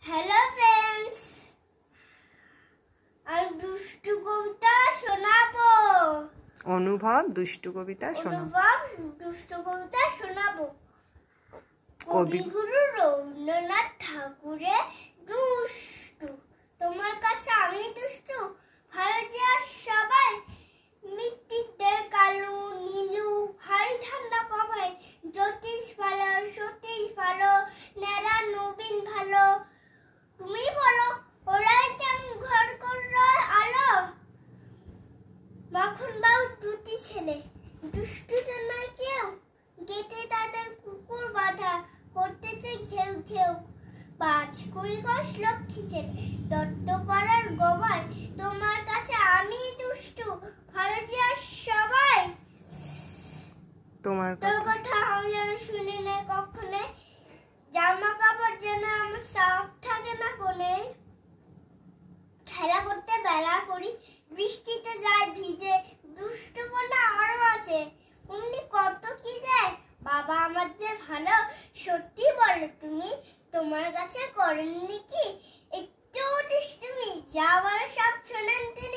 Hello friends, আমি দুষ্টু কবিতা শোনাবো। অনুভব দুষ্টু কবিতা শোনাবো। কবিগুরু রবীন্দ্রনাথ ঠাকুরের দুষ্টু। তোমার কাছে আমি দুষ্টু, ভালো যে আর সবাই। মৃত্তিকদের কালো নীলু, ভারী ঠান্ডা কবে। জ্যোতিষ ভালো, সতীশ ভালো, নেড়া নবীন ভালো। তুমি বলো ওরাই কেমন ঘর করলো আলো। মাখন বাবু দুটি ছেলে, দুষ্টুটা নয় কেউ। গেটে তাদের কুকুর বাঁধা, করতেছে ঘেউ ঘেউ। 5 কোষ লক্ষ্মী ছেলে, দত্তপাড়ার গবাই। তোমার কাছে আমি দুষ্টু, ভালো যে আর সবাই। তোর কথা আমি যেন শুনি না কখনো। জামা কাপড় যেন আমার সাফ থাকে না কোনে। খেলা করতে বেলা করি, বৃষ্টিতে যায় ভিজে। দুষ্টুপনা আরো আছে, অমনি কত কি দেয়। বাবা আমার যে ভালো, সত্যি বলো তুমি। তোমার কাছে করেননি কি একটু দুষ্টুমি? যা বলো সব শোনেন তিনি।